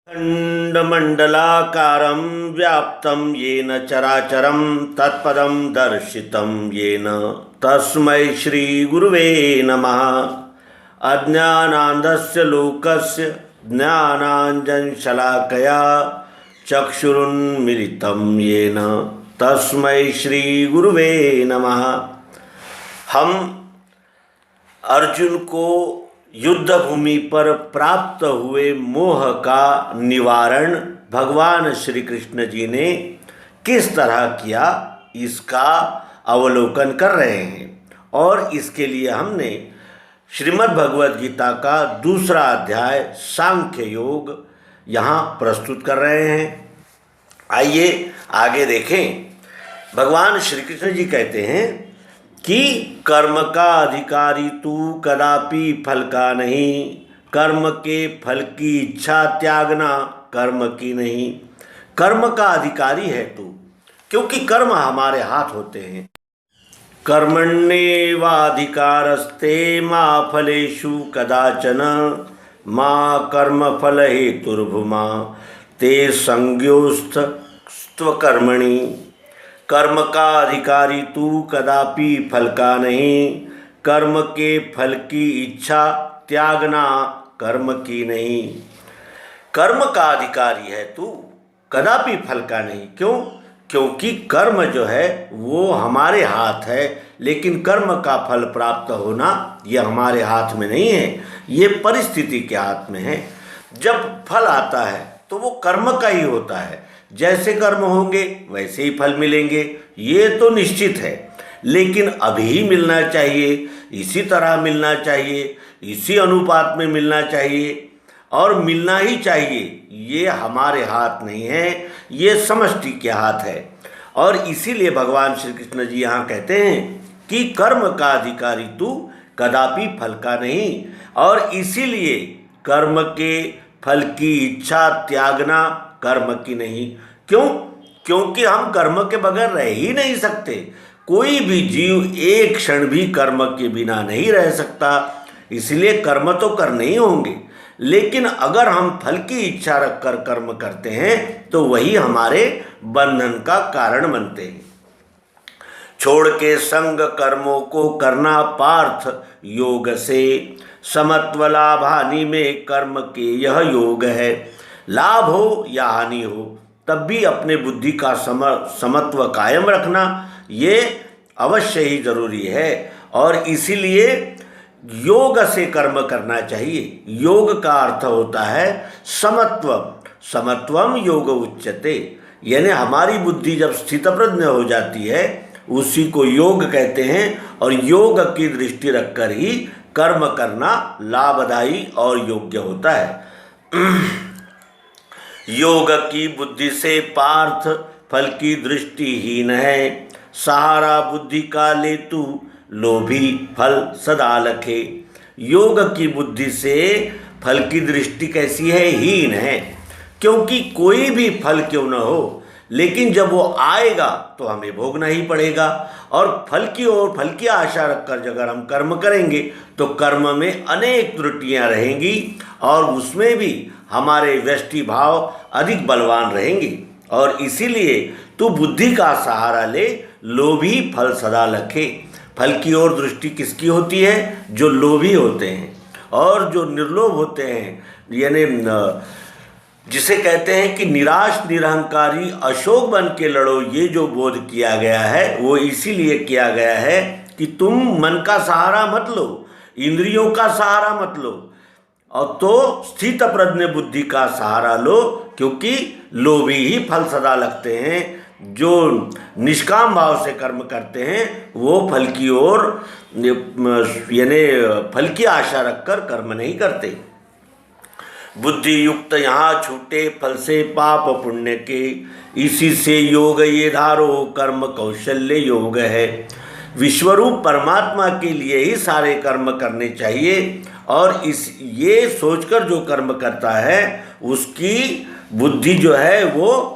खण्डमण्डलाकारं व्याप्तं येन चराचरं तत्पदं दर्शितं येन तस्मै श्रीगुरुवे नमः। अज्ञानान्धस्य लोकस्य ज्ञानाञ्जनशलाकया चक्षुरुन्मीलितं येन तस्मै श्रीगुरुवे नमः। हम अर्जुन को युद्ध भूमि पर प्राप्त हुए मोह का निवारण भगवान श्री कृष्ण जी ने किस तरह किया, इसका अवलोकन कर रहे हैं। और इसके लिए हमने श्रीमद् भगवद गीता का दूसरा अध्याय सांख्य योग यहाँ प्रस्तुत कर रहे हैं। आइए आगे देखें। भगवान श्री कृष्ण जी कहते हैं कि कर्म का अधिकारी तू कदापि फल का नहीं, कर्म के फल की इच्छा त्यागना कर्म की नहीं। कर्म का अधिकारी है तू, क्योंकि कर्म हमारे हाथ होते हैं। कर्मण्येवाधिकारस्ते मा फलेषु कदाचन मा कर्म फल हेतुर्भुमा ते संज्ञोस्त्वकर्मणि। कर्म का अधिकारी तू कदापि फल का नहीं, कर्म के फल की इच्छा त्यागना कर्म की नहीं। कर्म का अधिकारी है तू, कदापि फल का नहीं। क्यों? क्योंकि कर्म जो है वो हमारे हाथ है, लेकिन कर्म का फल प्राप्त होना ये हमारे हाथ में नहीं है, ये परिस्थिति के हाथ में है। जब फल आता है तो वो कर्म का ही होता है। जैसे कर्म होंगे वैसे ही फल मिलेंगे, ये तो निश्चित है। लेकिन अभी मिलना चाहिए, इसी तरह मिलना चाहिए, इसी अनुपात में मिलना चाहिए और मिलना ही चाहिए, ये हमारे हाथ नहीं है, ये समष्टि के हाथ है। और इसीलिए भगवान श्री कृष्ण जी यहाँ कहते हैं कि कर्म का अधिकारी तू कदापि फल का नहीं। और इसीलिए कर्म के फल की इच्छा त्यागना कर्म की नहीं। क्यों? क्योंकि हम कर्म के बगैर रह ही नहीं सकते। कोई भी जीव एक क्षण भी कर्म के बिना नहीं रह सकता, इसलिए कर्म तो करने ही होंगे। लेकिन अगर हम फल की इच्छा रखकर कर्म करते हैं तो वही हमारे बंधन का कारण बनते हैं। छोड़ के संग कर्मों को करना पार्थ योग से, समत्व लाभ हानि में कर्म के यह योग है। लाभ हो या हानि हो तब भी अपने बुद्धि का समत्व कायम रखना ये अवश्य ही जरूरी है। और इसीलिए योग से कर्म करना चाहिए। योग का अर्थ होता है समत्व, समत्वम योग उच्यते, यानी हमारी बुद्धि जब स्थितप्रज्ञ हो जाती है उसी को योग कहते हैं। और योग की दृष्टि रखकर ही कर्म करना लाभदायी और योग्य होता है। योग की बुद्धि से पार्थ फल की दृष्टिहीन है, सहारा बुद्धि का ले तू लोभी फल सदा लखे। योग की बुद्धि से फल की दृष्टि कैसी है? हीन है। क्योंकि कोई भी फल क्यों न हो, लेकिन जब वो आएगा तो हमें भोगना ही पड़ेगा। और फल की ओर फल की आशा रखकर अगर हम कर्म करेंगे तो कर्म में अनेक त्रुटियां रहेंगी और उसमें भी हमारे व्यष्टि भाव अधिक बलवान रहेंगे। और इसीलिए तू बुद्धि का सहारा ले, लोभी फल सदा लखे। फल की ओर दृष्टि किसकी होती है? जो लोभी होते हैं। और जो निर्लोभ होते हैं, यानी जिसे कहते हैं कि निराश निरहंकारी अशोक बन के लड़ो, ये जो बोध किया गया है वो इसीलिए किया गया है कि तुम मन का सहारा मत लो, इंद्रियों का सहारा मत लो, और तो स्थित प्रज्ञ बुद्धि का सहारा लो। क्योंकि लोभी ही फल सदा लगते हैं। जो निष्काम भाव से कर्म करते हैं वो फल की ओर यानी फल की आशा रखकर कर्म नहीं करते। बुद्धि युक्त यहाँ छूटे फल से पाप पुण्य के, इसी से योग ये धारो कर्म कौशल्य योग है। विश्वरूप परमात्मा के लिए ही सारे कर्म करने चाहिए। और ये सोचकर जो कर्म करता है उसकी बुद्धि जो है वो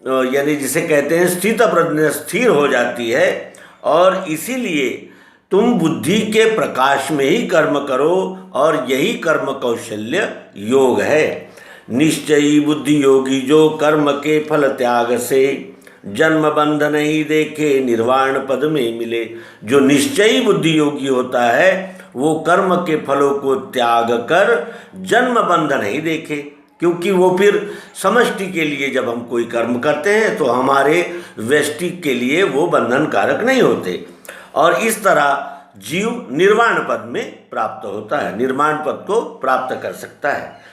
यानी जिसे कहते हैं स्थित प्रज्ञ स्थिर हो जाती है। और इसीलिए तुम बुद्धि के प्रकाश में ही कर्म करो और यही कर्म कौशल्य योग है। निश्चयी बुद्धि योगी जो कर्म के फल त्याग से जन्म बंध नहीं देखे निर्वाण पद में मिले। जो निश्चयी बुद्धि योगी होता है वो कर्म के फलों को त्याग कर जन्म बंध नहीं देखे, क्योंकि वो फिर समष्टि के लिए जब हम कोई कर्म करते हैं तो हमारे व्यष्टि के लिए वो बंधन कारक नहीं होते, और इस तरह जीव निर्वाण पद में प्राप्त होता है, निर्वाण पद को प्राप्त कर सकता है।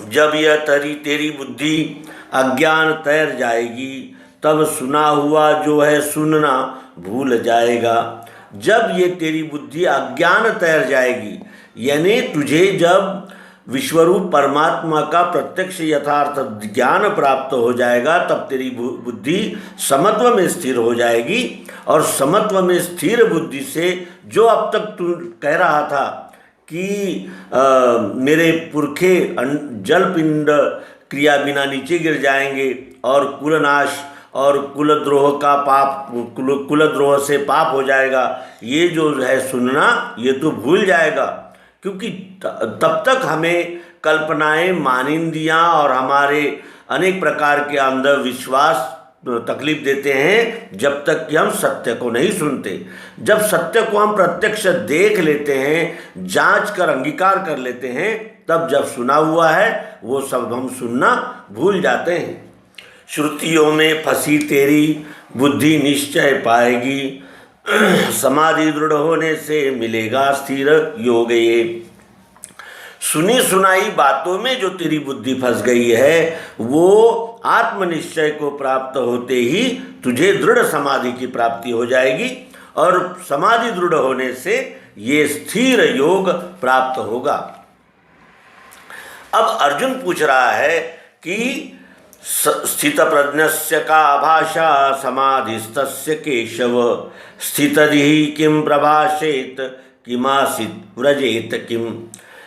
जब यह तेरी बुद्धि अज्ञान तैर जाएगी तब सुना हुआ जो है सुनना भूल जाएगा। जब ये तेरी बुद्धि अज्ञान तैर जाएगी, यानी तुझे जब विश्वरूप परमात्मा का प्रत्यक्ष यथार्थ ज्ञान प्राप्त हो जाएगा तब तेरी बुद्धि समत्व में स्थिर हो जाएगी। और समत्व में स्थिर बुद्धि से जो अब तक तू कह रहा था कि मेरे पुरखे जलपिंड क्रिया बिना नीचे गिर जाएंगे और कुलनाश और कुलद्रोह का पाप, कुलद्रोह से पाप हो जाएगा, ये जो है सुनना ये तो भूल जाएगा, क्योंकि तब तक हमें कल्पनाएं, मानिंदियाँ और हमारे अनेक प्रकार के अंधविश्वास तकलीफ देते हैं जब तक कि हम सत्य को नहीं सुनते। जब सत्य को हम प्रत्यक्ष देख लेते हैं, जांच कर अंगीकार कर लेते हैं, तब जब सुना हुआ है वो सब हम सुनना भूल जाते हैं। श्रुतियों में फंसी तेरी बुद्धि निश्चय पाएगी, समाधि दृढ़ होने से मिलेगा स्थिर योग। ये सुनी सुनाई बातों में जो तेरी बुद्धि फंस गई है वो आत्मनिश्चय को प्राप्त होते ही तुझे दृढ़ समाधि की प्राप्ति हो जाएगी, और समाधि दृढ़ होने से ये स्थिर योग प्राप्त होगा। अब अर्जुन पूछ रहा है कि स्थित प्रज्ञस्य का भाषा समाधिस्तस्य केशव, स्थितधि किम प्रभाषेत किमासित व्रजेत किम।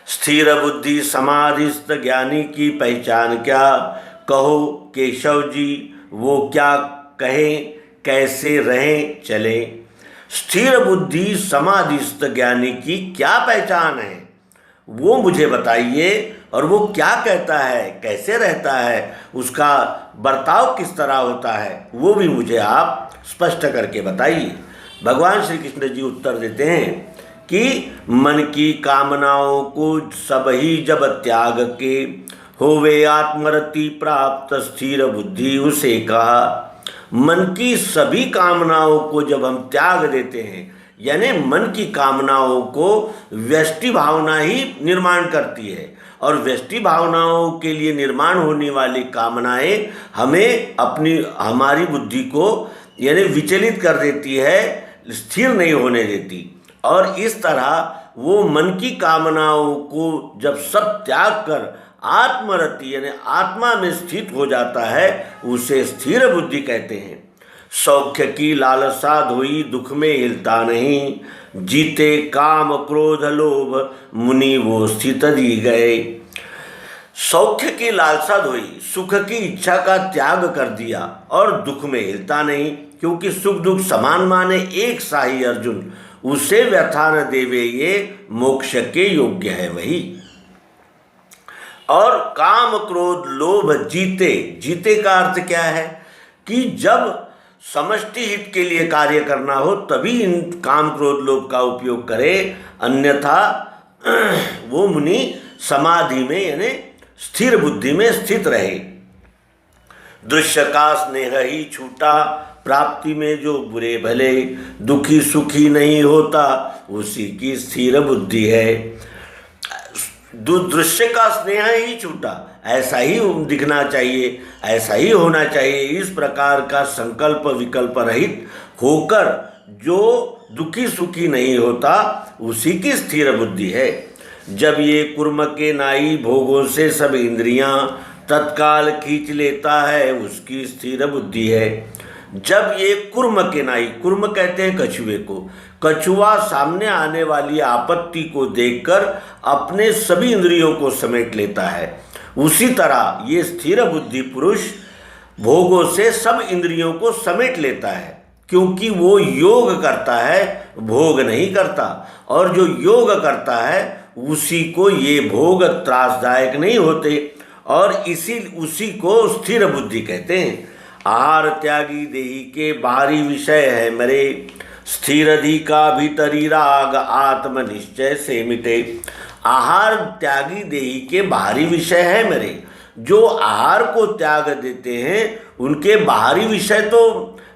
स्थिर बुद्धि समाधिस्थ ज्ञानी की पहचान क्या, कहो केशव जी वो क्या कहें, कैसे रहें चले। स्थिर बुद्धि समाधिस्थ ज्ञानी की क्या पहचान है वो मुझे बताइए, और वो क्या कहता है, कैसे रहता है, उसका बर्ताव किस तरह होता है, वो भी मुझे आप स्पष्ट करके बताइए। भगवान श्री कृष्ण जी उत्तर देते हैं कि मन की कामनाओं को सब ही जब त्याग के होवे आत्मरति प्राप्त स्थिर बुद्धि उसे कहा। मन की सभी कामनाओं को जब हम त्याग देते हैं, यानी मन की कामनाओं को व्यष्टि भावना ही निर्माण करती है, और व्यष्टि भावनाओं के लिए निर्माण होने वाली कामनाएं हमें हमारी बुद्धि को यानी विचलित कर देती है, स्थिर नहीं होने देती। और इस तरह वो मन की कामनाओं को जब सब त्याग कर आत्मरति यानी आत्मा में स्थित हो जाता है उसे स्थिर बुद्धि कहते हैं। सौख्य की लालसा धोई दुख में हिलता नहीं, जीते काम क्रोध लोभ मुनि वो स्थित दी गए। सौख्य की लालसा धोई, सुख की इच्छा का त्याग कर दिया और दुख में हिलता नहीं, क्योंकि सुख दुख समान माने एक साही अर्जुन, उसे व्यथा न देवे ये मोक्ष के योग्य है वही। और काम क्रोध लोभ जीते, जीते का अर्थ क्या है कि जब समष्टि हित के लिए कार्य करना हो तभी इन काम क्रोध लोभ का उपयोग करे, अन्यथा वो मुनि समाधि में यानी स्थिर बुद्धि में स्थित रहे। दृश्य का स्नेह ही छूटा, प्राप्ति में जो बुरे भले, दुखी सुखी नहीं होता उसी की स्थिर बुद्धि है। दृश्य का स्नेह ही छूटा, ऐसा ही दिखना चाहिए, ऐसा ही होना चाहिए, इस प्रकार का संकल्प विकल्प रहित होकर जो दुखी सुखी नहीं होता उसी की स्थिर बुद्धि है। जब ये कुर्म के नाई भोगों से सब इंद्रियां तत्काल खींच लेता है उसकी स्थिर बुद्धि है। जब ये कुर्म के नाई, कुर्म कहते हैं कछुए को, कछुआ सामने आने वाली आपत्ति को देखकर अपने सभी इंद्रियों को समेट लेता है, उसी तरह ये स्थिर बुद्धि पुरुष भोगों से सब इंद्रियों को समेट लेता है, क्योंकि वो योग करता है, भोग नहीं करता। और जो योग करता है उसी को ये भोग त्रासदायक नहीं होते और उसी को स्थिर बुद्धि कहते हैं। आहार त्यागी देही के बाहरी विषय है मरे, स्थिर अधि का भीतरी राग आत्मनिश्चय से मिटे। आहार त्यागी देही के बाहरी विषय है मेरे, जो आहार को त्याग देते हैं उनके बाहरी विषय तो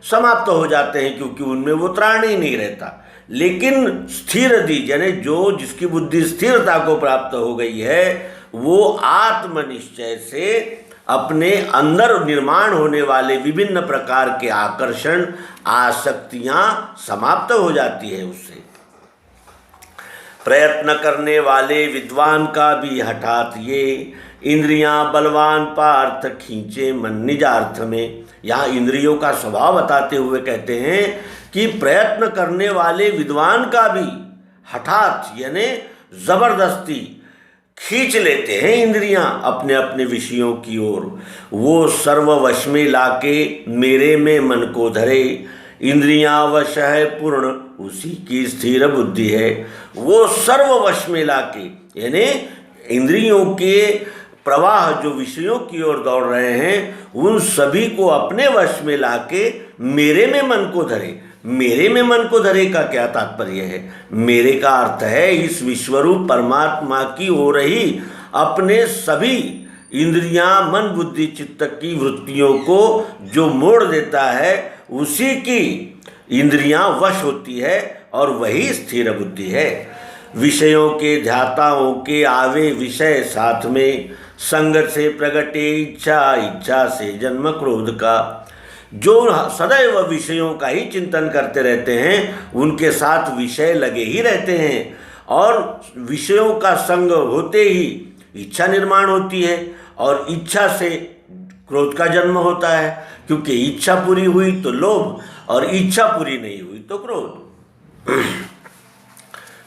समाप्त हो जाते हैं क्योंकि उनमें वो त्राण ही नहीं रहता। लेकिन स्थिर अधि यानी जो जिसकी बुद्धि स्थिरता को प्राप्त हो गई है वो आत्मनिश्चय से अपने अंदर निर्माण होने वाले विभिन्न प्रकार के आकर्षण आसक्तियां समाप्त हो जाती है उससे। प्रयत्न करने वाले विद्वान का भी हठात ये, इंद्रियां बलवान पार्थ खींचे मन निजार्थ में। यहाँ इंद्रियों का स्वभाव बताते हुए कहते हैं कि प्रयत्न करने वाले विद्वान का भी हठात यानी जबरदस्ती खींच लेते हैं इंद्रियां अपने अपने विषयों की ओर। वो सर्ववश में लाके मेरे में मन को धरे, इंद्रियां वश है पूर्ण उसी की स्थिर बुद्धि है। वो सर्ववश में लाके यानी इंद्रियों के प्रवाह जो विषयों की ओर दौड़ रहे हैं उन सभी को अपने वश में लाके मेरे में मन को धरे। मेरे में मन को धरे का क्या तात्पर्य है? मेरे का अर्थ है इस विश्वरूप परमात्मा की ओर ही अपने सभी इंद्रियां मन बुद्धि चित्त की वृत्तियों को जो मोड़ देता है उसी की इंद्रियां वश होती है और वही स्थिर बुद्धि है। विषयों के ध्याताओं के आवे विषय साथ में, संग से प्रगटे इच्छा, इच्छा से जन्म क्रोध का। जो सदैव विषयों का ही चिंतन करते रहते हैं उनके साथ विषय लगे ही रहते हैं और विषयों का संग होते ही इच्छा निर्माण होती है और इच्छा से क्रोध का जन्म होता है, क्योंकि इच्छा पूरी हुई तो लोभ और इच्छा पूरी नहीं हुई तो क्रोध।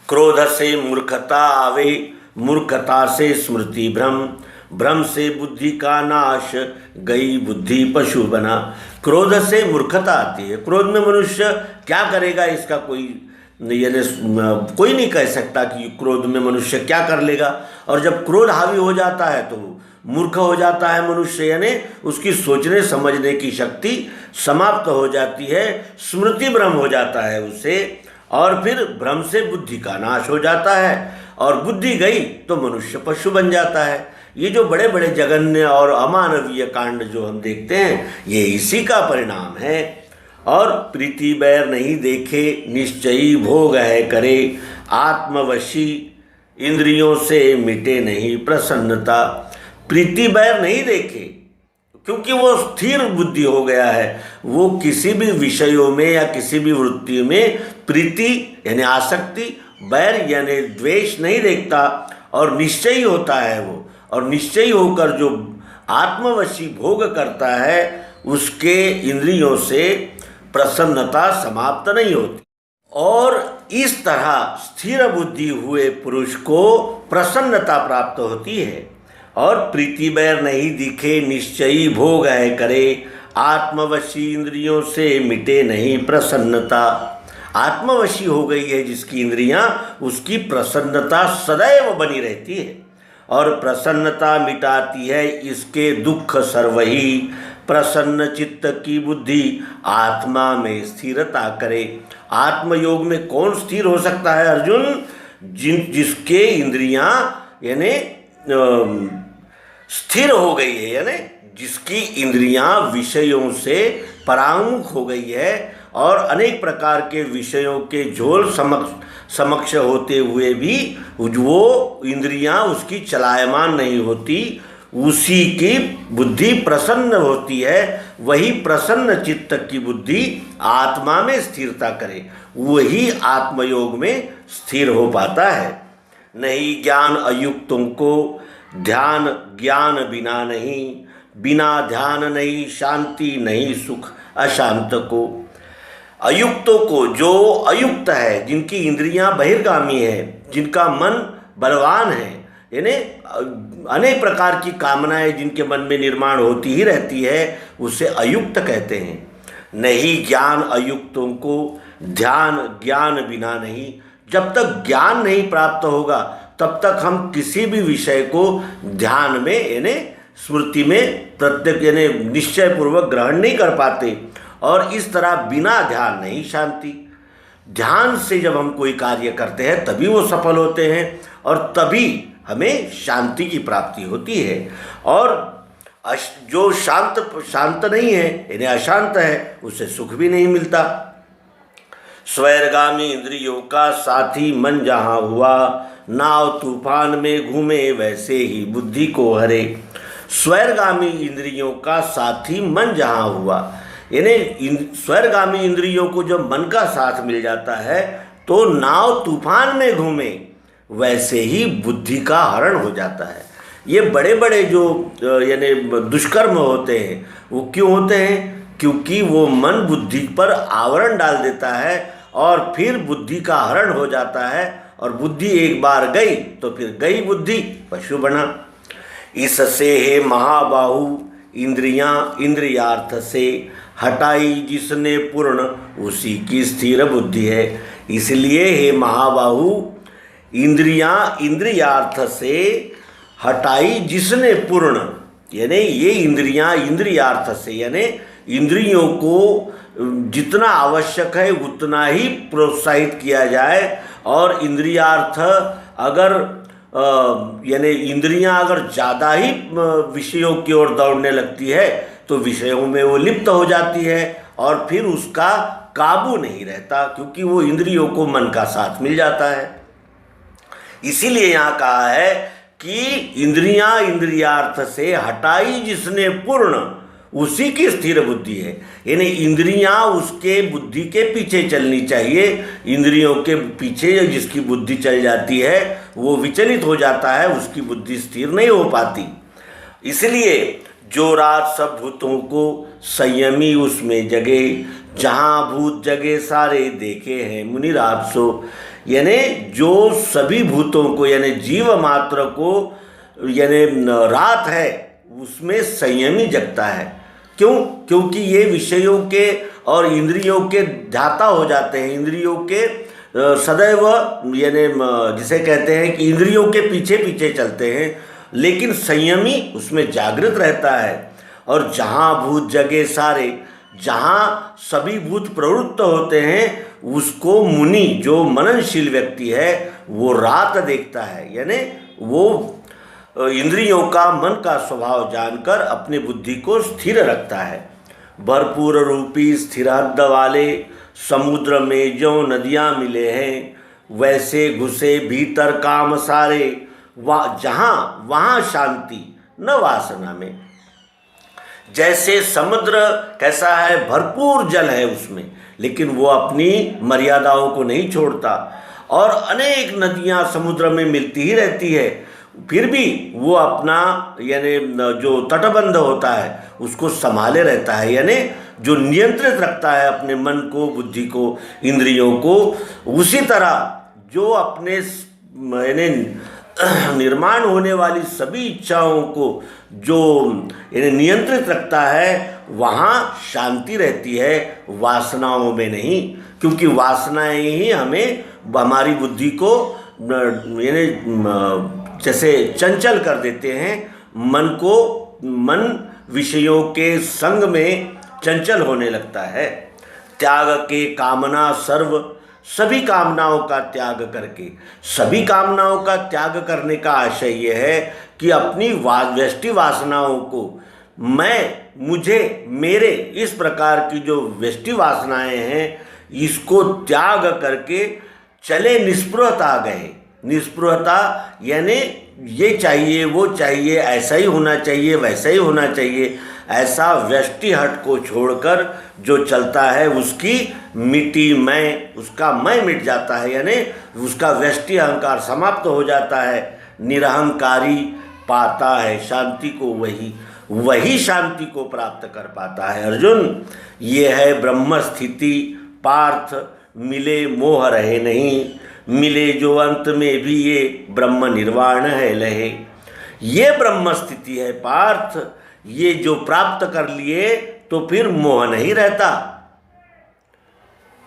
क्रोध से मूर्खता आवे, मूर्खता से स्मृति भ्रम, भ्रम से बुद्धि का नाश, गई बुद्धि पशु बना। क्रोध से मूर्खता आती है। क्रोध में मनुष्य क्या करेगा इसका कोई कोई नहीं कह सकता कि क्रोध में मनुष्य क्या कर लेगा। और जब क्रोध हावी हो जाता है तो मूर्ख हो जाता है मनुष्य, यानी उसकी सोचने समझने की शक्ति समाप्त हो जाती है, स्मृति भ्रम हो जाता है उसे और फिर भ्रम से बुद्धि का नाश हो जाता है और बुद्धि गई तो मनुष्य पशु बन जाता है। ये जो बड़े बड़े जघन्य और अमानवीय कांड जो हम देखते हैं ये इसी का परिणाम है। और प्रीति बैर नहीं देखे निश्चयी भोग है करे, आत्मवशी इंद्रियों से मिटे नहीं प्रसन्नता। प्रीति बैर नहीं देखे क्योंकि वो स्थिर बुद्धि हो गया है, वो किसी भी विषयों में या किसी भी वृत्ति में प्रीति यानी आसक्ति, बैर यानी द्वेष नहीं देखता और निश्चयी होता है वो। और निश्चयी होकर जो आत्मवशी भोग करता है उसके इंद्रियों से प्रसन्नता समाप्त नहीं होती। और इस तरह स्थिर बुद्धि हुए पुरुष को प्रसन्नता प्राप्त होती है। और प्रीति बैर नहीं दिखे निश्चयी भोग है करे, आत्मवशी इंद्रियों से मिटे नहीं प्रसन्नता। आत्मवशी हो गई है जिसकी इंद्रियां, उसकी प्रसन्नता सदैव बनी रहती है और प्रसन्नता मिटाती है इसके दुख सर्वही। प्रसन्न चित्त की बुद्धि आत्मा में स्थिरता करे। आत्मयोग में कौन स्थिर हो सकता है अर्जुन? जिसके इंद्रियां यानी स्थिर हो गई है, यानी जिसकी इंद्रियां विषयों से परामुख हो गई है और अनेक प्रकार के विषयों के झोल समक्ष होते हुए भी वो इंद्रियां उसकी चलायमान नहीं होती, उसी की बुद्धि प्रसन्न होती है। वही प्रसन्न चित्त की बुद्धि आत्मा में स्थिरता करे, वही आत्मयोग में स्थिर हो पाता है। नहीं ज्ञान अयुक्तों को ध्यान ज्ञान बिना नहीं, बिना ध्यान नहीं शांति नहीं सुख अशांत को। अयुक्तों को, जो अयुक्त है, जिनकी इंद्रियां बहिर्गामी है, जिनका मन बलवान है, यानी अनेक प्रकार की कामनाएं जिनके मन में निर्माण होती ही रहती है, उसे अयुक्त कहते हैं। नहीं ज्ञान अयुक्तों को ध्यान ज्ञान बिना नहीं। जब तक ज्ञान नहीं प्राप्त होगा तब तक हम किसी भी विषय को ध्यान में यानी स्मृति में प्रत्यक्ष यानी निश्चय पूर्वक ग्रहण नहीं कर पाते। और इस तरह बिना ध्यान नहीं शांति। ध्यान से जब हम कोई कार्य करते हैं तभी वो सफल होते हैं और तभी हमें शांति की प्राप्ति होती है। और जो शांत नहीं है यानी अशांत है, उसे सुख भी नहीं मिलता। स्वैरगामी इंद्रियों का साथी मन जहाँ हुआ, नाव तूफान में घूमे वैसे ही बुद्धि को हरे। स्वैरगामी इंद्रियों का साथी मन जहाँ हुआ, यानी स्वैरगामी इंद्रियों को जब मन का साथ मिल जाता है तो नाव तूफान में घूमे वैसे ही बुद्धि का हरण हो जाता है। ये बड़े बड़े जो यानी दुष्कर्म होते हैं वो क्यों होते हैं? क्योंकि वो मन बुद्धि पर आवरण डाल देता है और फिर बुद्धि का हरण हो जाता है। और बुद्धि एक बार गई तो फिर गई बुद्धि, पशु बना। इससे है महाबाहु इंद्रियां इंद्रियार्थ से हटाई जिसने पूर्ण, उसी की स्थिर बुद्धि है। इसलिए हे महाबाहु इंद्रियां इंद्रियार्थ से हटाई जिसने पूर्ण, यानी ये इंद्रियां इंद्रियार्थ से यानी इंद्रियों को जितना आवश्यक है उतना ही प्रोत्साहित किया जाए। और इंद्रियार्थ अगर यानी इंद्रियां अगर ज़्यादा ही विषयों की ओर दौड़ने लगती है तो विषयों में वो लिप्त हो जाती है और फिर उसका काबू नहीं रहता, क्योंकि वो इंद्रियों को मन का साथ मिल जाता है। इसीलिए यहाँ कहा है कि इंद्रियां इंद्रियार्थ से हटाई जिसने पूर्ण, उसी की स्थिर बुद्धि है। यानी इंद्रियां उसके बुद्धि के पीछे चलनी चाहिए। इंद्रियों के पीछे जिसकी बुद्धि चल जाती है वो विचलित हो जाता है, उसकी बुद्धि स्थिर नहीं हो पाती। इसलिए जो रात सब भूतों को संयमी उसमें जगे, जहाँ भूत जगे सारे देखे हैं मुनि रात सो। यानी जो सभी भूतों को यानी जीव मात्र को यानी रात है उसमें संयमी जगता है। क्यों? क्योंकि ये विषयों के और इंद्रियों के ध्याता हो जाते हैं, इंद्रियों के सदैव यानी जिसे कहते हैं कि इंद्रियों के पीछे पीछे चलते हैं, लेकिन संयमी उसमें जागृत रहता है। और जहाँ भूत जगे सारे, जहाँ सभी भूत प्रवृत्त होते हैं उसको मुनि जो मननशील व्यक्ति है वो रात देखता है। यानी वो इंद्रियों का मन का स्वभाव जानकर अपनी बुद्धि को स्थिर रखता है। भरपूर रूपी स्थिर हद वाले समुद्र में जो नदियाँ मिले हैं, वैसे घुसे भीतर काम सारे, जहाँ वहाँ शांति न वासना में। जैसे समुद्र कैसा है, भरपूर जल है उसमें, लेकिन वो अपनी मर्यादाओं को नहीं छोड़ता और अनेक नदियाँ समुद्र में मिलती ही रहती है, फिर भी वो अपना यानी जो तटबंध होता है उसको संभाले रहता है। यानी जो नियंत्रित रखता है अपने मन को, बुद्धि को, इंद्रियों को। उसी तरह जो अपने यानी निर्माण होने वाली सभी इच्छाओं को जो यानी नियंत्रित रखता है, वहाँ शांति रहती है, वासनाओं में नहीं। क्योंकि वासनाएं ही हमें हमारी बुद्धि को यानी जैसे चंचल कर देते हैं, मन विषयों के संग में चंचल होने लगता है। त्याग के कामना सर्व, सभी कामनाओं का त्याग करके, सभी कामनाओं का त्याग करने का आशय यह है कि अपनी व्यष्टि वासनाओं को मुझे, मेरे, इस प्रकार की जो व्यष्टि वासनाएं हैं इसको त्याग करके चले निस्पृहता गए। निस्पृहता यानी ये चाहिए वो चाहिए, ऐसा ही होना चाहिए वैसा ही होना चाहिए, ऐसा व्यष्टि हट को छोड़कर जो चलता है उसकी उसका मैं मिट जाता है। यानी उसका व्यष्टि अहंकार समाप्त हो जाता है। निरहंकारी पाता है शांति को, वही शांति को प्राप्त कर पाता है। अर्जुन, ये है ब्रह्म स्थिति पार्थ, मिले मोह रहे नहीं, मिले जो अंत में भी ये ब्रह्म निर्वाण है लहे। ये ब्रह्म स्थिति है पार्थ, ये जो प्राप्त कर लिए तो फिर मोह नहीं रहता।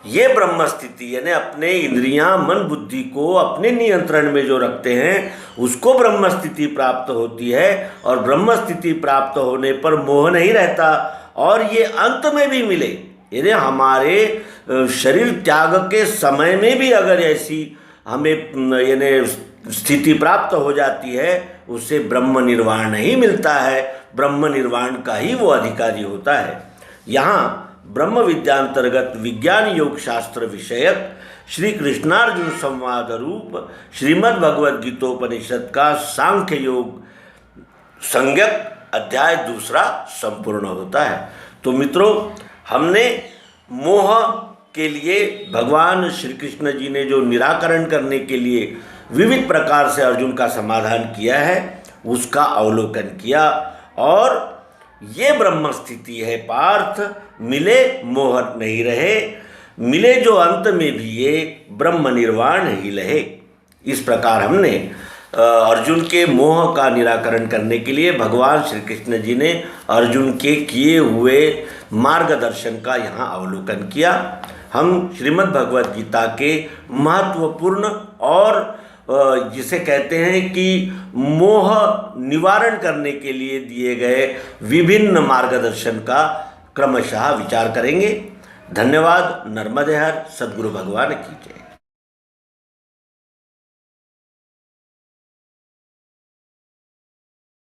ये ब्रह्म स्थिति यानी अपने इंद्रियां, मन, बुद्धि को अपने नियंत्रण में जो रखते हैं उसको ब्रह्म स्थिति प्राप्त होती है। और ब्रह्म स्थिति प्राप्त होने पर मोह नहीं रहता और ये अंत में भी मिले, यानी हमारे शरीर त्याग के समय में भी अगर ऐसी हमें यानी स्थिति प्राप्त हो जाती है, उससे ब्रह्म निर्वाण नहीं मिलता है, ब्रह्म निर्वाण का ही वो अधिकारी होता है। यहाँ ब्रह्म विद्यांतर्गत विज्ञान योग शास्त्र विषयक श्री कृष्णार्जुन संवाद रूप श्रीमद् भगवद गीतोपनिषद का सांख्य योग संज्ञक अध्याय 2 संपूर्ण होता है। तो मित्रों, हमने मोह के लिए भगवान श्री कृष्ण जी ने जो निराकरण करने के लिए विविध प्रकार से अर्जुन का समाधान किया है उसका अवलोकन किया। और ये ब्रह्म स्थिति है पार्थ, मिले मोह नहीं रहे, मिले जो अंत में भी ये ब्रह्म निर्वाण ही लहे। इस प्रकार हमने अर्जुन के मोह का निराकरण करने के लिए भगवान श्री कृष्ण जी ने अर्जुन के किए हुए मार्गदर्शन का यहाँ अवलोकन किया। हम श्रीमद् भगवद गीता के महत्वपूर्ण और जिसे कहते हैं कि मोह निवारण करने के लिए दिए गए विभिन्न मार्गदर्शन का क्रमशः विचार करेंगे। धन्यवाद। नर्मदे हर। सद्गुरु भगवान की जय।